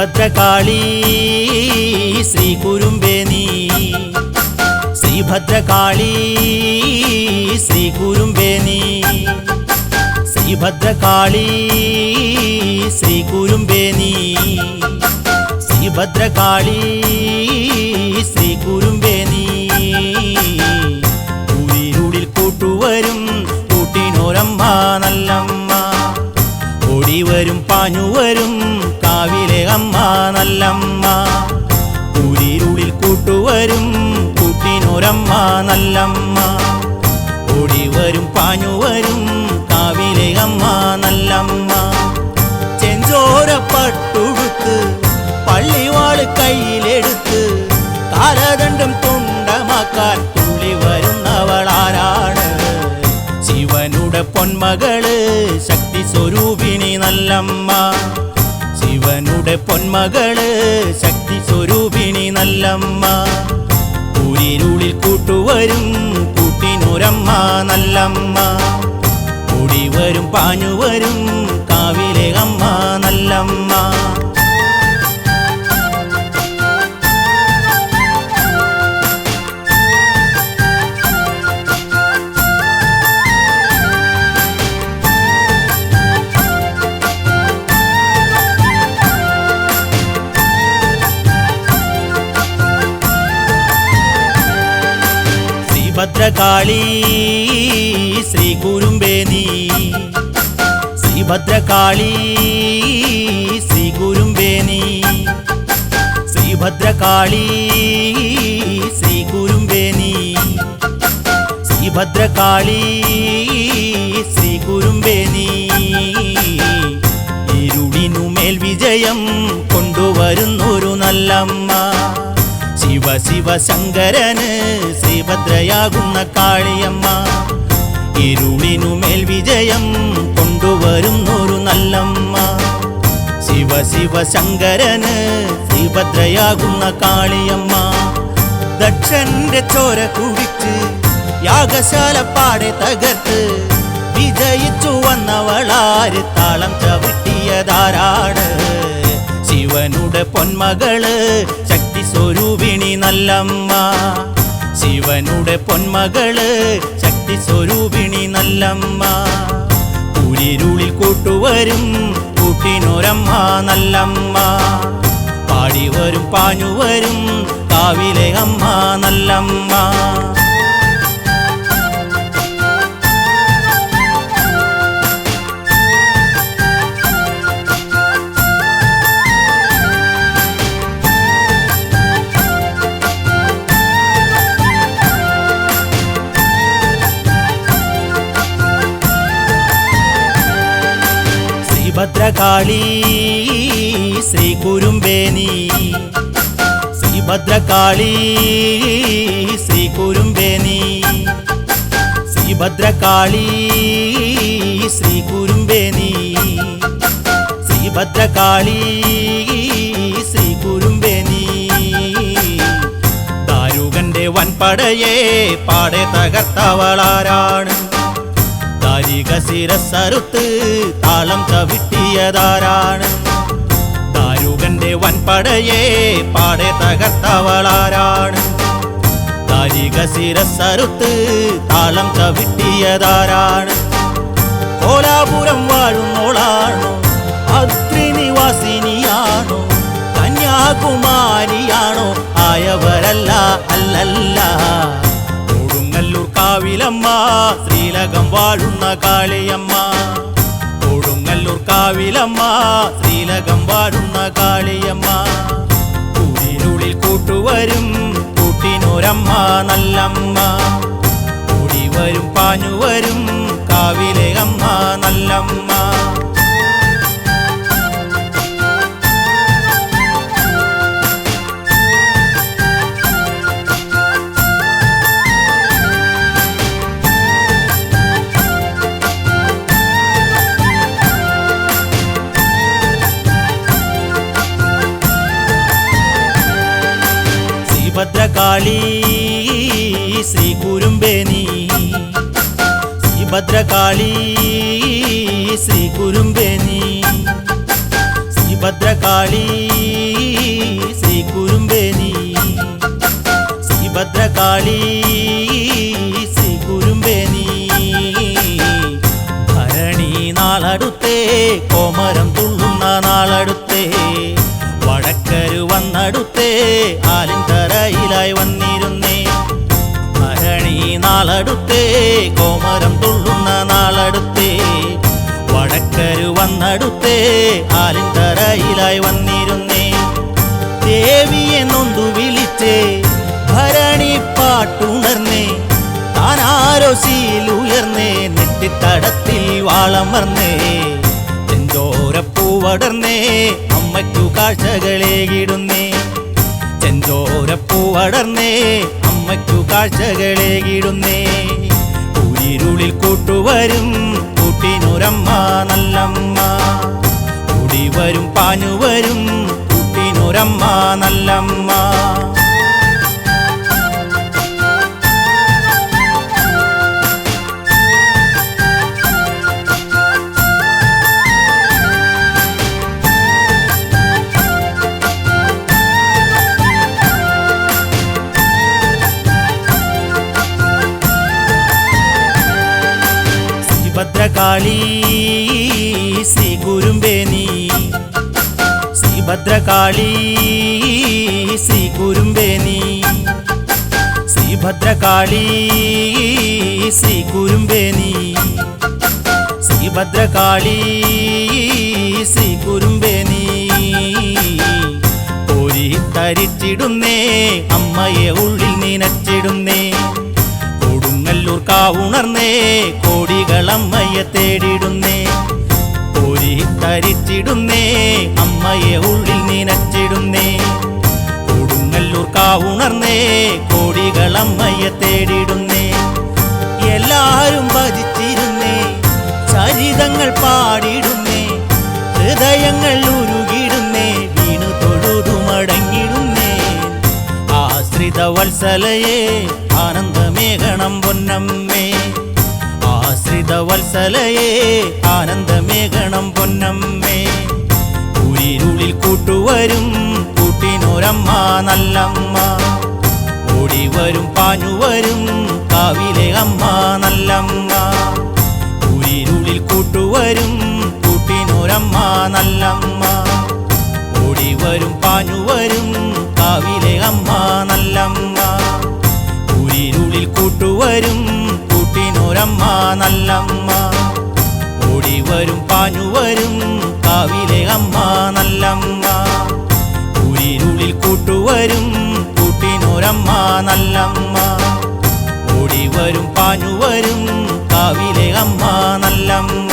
ശ്രീഭദ്രകാളി ശ്രീ കുരുമ്പേ നീ ശ്രീഭദ്രകാളി ശ്രീ കുരുമ്പേ നീ ശ്രീഭദ്രകാളി ശ്രീ കുരുമ്പേ നീ ശ്രീഭദ്രകാളി ശ്രീ കുരുമ്പേ നീ ൂരിരുളിൽ കൂട്ടുവരും കൂട്ടിനോരമ്മ നല്ലമ്മ ഓടിവരും പാഞ്ഞുവരും കാവിലെ അമ്മ നല്ലമ്മ ൂരിരുളിൽ കൂട്ടുവരും കൂട്ടിനോരമ്മ നല്ലമ്മ ഓടിവരും പാഞ്ഞുവരും കാവിലെ അമ്മ നല്ലമ്മ ചെഞ്ചോരപ്പട്ടുടുത്ത് പള്ളിവാള് കയ്യിലെടുത്ത് കാലദണ്ഡം തുണ്ടമാക്കാൻ തുള്ളി വരുന്നവളാരാണ് ശിവനുടെ പൊന്മകള് ശക്തി സ്വരൂപിണി നല്ലമ്മ ശിവനുടെ പൊന്മകള് ശക്തി സ്വരൂപിണി നല്ലമ്മ ൂരിരുളിൽ കൂട്ടുവരും കൂട്ടിനൊരമ്മ നല്ലമ്മ ഓടിവരും പാഞ്ഞുവരും കാവിലെ അമ്മ നല്ലമ്മ ശ്രീഭദ്രകാളി ശ്രീ കുരുമ്പേ നീ ശ്രീഭദ്രകാളി ശ്രീ കുരുമ്പേ നീ ശ്രീഭദ്രകാളി ശ്രീ കുരുമ്പേ നീ ശ്രീഭദ്രകാളി ശ്രീ കുരുമ്പേ നീ ഇരുളിനുമേൽ വിജയം കൊണ്ടുവരുന്നൊരു നല്ലമ്മ ശിവ ശിവ ശങ്കരന് ശ്രീഭദ്രയാകുന്ന കാളിയമ്മ ഇരുളിനുമേൽ വിജയം കൊണ്ടുവരുന്നൊരു നല്ലമ്മ ശിവ ശിവ ശങ്കരന് ശ്രീഭദ്രയാകുന്ന കാളിയമ്മ ദക്ഷന്റെ ചോര കുടിച്ച് യാഗശാല പാടെ തകർത്ത് വിജയിച്ചു വന്നവളാര് താളം ചവിട്ടിയതാരാണ് ശിവനുടെ പൊന്മകള് ശക്തി സ്വരൂപിണി നല്ലമ്മ ശിവനുടെ പൊന്മകള് ശക്തി സ്വരൂപിണി നല്ലമ്മ ൂരിരുളിൽ കൂട്ടുവരും കൂട്ടിനൊരമ്മ നല്ലമ്മ പാടിവരും പാഞ്ഞുവരും കാവിലെ അമ്മ നല്ലമ്മ ശ്രീഭദ്രകാളി ശ്രീ കുരുമ്പേ നീ ശ്രീഭദ്രകാളി ശ്രീ കുരുമ്പേ നീ ശ്രീഭദ്രകാളി ശ്രീ കുരുമ്പേ നീ ശ്രീഭദ്രകാളി ശ്രീ കുരുമ്പേ നീ ദാരുകന്റെ വൻപടയെ പാടെ തകർത്തവളാരാണ് ദാരിക ശിരസ്സറുത്ത് താളം ചവിട്ടിയതാരാണ് ദാരുകന്റെ വൻപടയെ പാടെ തകർത്തവളാരാണ് ദാരിക ശിരസ്സറുത്ത് താളം ചവിട്ടിയതാരാണ് കോലാപുരം വാഴുന്നോളാണോ അദ്രിനിവാസിനിയാണോ കന്യാകുമാരിയാണോ ആയവരല്ല അല്ലല്ല കൊടുങ്ങല്ലൂർ കാവിലമ്മ ശ്രീലകം വാഴുന്ന കാളിയമ്മ കൊടുങ്ങല്ലൂർ കാവിലമ്മ ശ്രീലകം വാഴുന്ന കാളിയമ്മ ൂരിരുളിൽ കൂട്ടുവരും കൂട്ടിനൊരമ്മ നല്ലമ്മ ഓടിവരും പാഞ്ഞുവരും കാവിലെ അമ്മ നല്ലമ്മ ശ്രീഭദ്രകാളി ശ്രീ കുരുമ്പേ നീ ശ്രീഭദ്രകാളി ശ്രീ കുരുമ്പേ നീ ശ്രീഭദ്രകാളി ശ്രീകുരുമ്പേനി ശ്രീഭദ്രകാളി ശ്രീകുരുമ്പേനി ഭരണി നാളടുത്തേ കോമരം തുള്ളുന്ന നാളടുത്തേ വടക്കരു വന്നടുത്തേ ആലിൻതറയിലായി വന്നിരുന്നേ ഭരണി നാളടുത്തേ കോമരം തുള്ളുന്ന നാളടുത്തേ വടക്കരു വന്നടുത്തേ ആലിൻതറയിലായി വന്നിരുന്നേ ദേവിയെ നൊന്തു വിളിച്ചേ ഭരണി പാട്ടുണർന്നേ താനാരോ ശീലുയർന്നേ നെറ്റിത്തടത്തിൽ വാളമർന്നേ ചെഞ്ചോരപ്പൂവടർന്നേ അമ്മയ്ക്കു കാഴ്ചകളേകിടുന്നേ ചെഞ്ചോരപ്പൂവടർന്നേ അമ്മയ്ക്കു കാഴ്ചകളേകിടുന്നേ ഉയിരിരുളിൽ കൂട്ടുവരും കൂട്ടിനൊരമ്മ നല്ലമ്മ ഓടിവരും പാഞ്ഞുവരും കൂട്ടിനൊരമ്മ നല്ലമ്മ ശ്രീഭദ്രകാളി ശ്രീകുരുമ്പേനി ശ്രീഭദ്രകാളി ശ്രീകുരുമ്പേനി ശ്രീഭദ്രകാളി ശ്രീകുരുമ്പേനി ശ്രീഭദ്രകാളി ശ്രീകുരുമ്പേനി തരിച്ചിടുന്നേ അമ്മയെ ഉള്ളിൽ നനച്ചിടുന്നേ കൊടുങ്ങല്ലൂർ കാവുണർന്നേ കോടികളമ്മയെ തേടിടുന്നേ തരിച്ചിടുന്നേ അമ്മയെ ഉള്ളിൽ നനച്ചിടുന്നേ കൊടുങ്ങല്ലൂർ കാവുണർന്നേ കോടികളമ്മയെ തേടിടുന്നേ എല്ലാരും ഭജിച്ചിരുന്നേ ചരിതങ്ങൾ പാടിടുന്നേ ഹൃദയങ്ങൾ ഉരുകിടുന്നേ വീണു തൊഴുതു മടങ്ങിടുന്നേ ആശ്രിതവത്സലയേ ആനന്ദമേഘണം പൊന്നമ്മേ ആശ്രിതവത്സലയേ ആനന്ദമേഘണം പൊന്നമ്മേ ഉയിരിരുളിൽ കൂട്ടുവരും കൂട്ടിനൊരമ്മ നല്ലമ്മ ഓടിവരും പാഞ്ഞുവരും കാവിലെ അമ്മ നല്ലമ്മ ഉയിരിരുളിൽ കൂട്ടുവരും കൂട്ടിനൊരമ്മ നല്ലമ്മ ഓടിവരും പാഞ്ഞുവരും കാവിലെ അമ്മ നല്ലമ്മ ഉയിരിരുളിൽ കൂട്ടുവരും കൂട്ടിനൊരമ്മ നല്ലമ്മ ഓടിവരും പാഞ്ഞുവരും കാവിലെ അമ്മ നല്ലമ്മ ഉയിരിരുളിൽ കൂട്ടുവരും കൂട്ടിനൊരമ്മ നല്ലമ്മ ഓടിവരും പാഞ്ഞുവരും കാവിലെ അമ്മ നല്ലമ്മ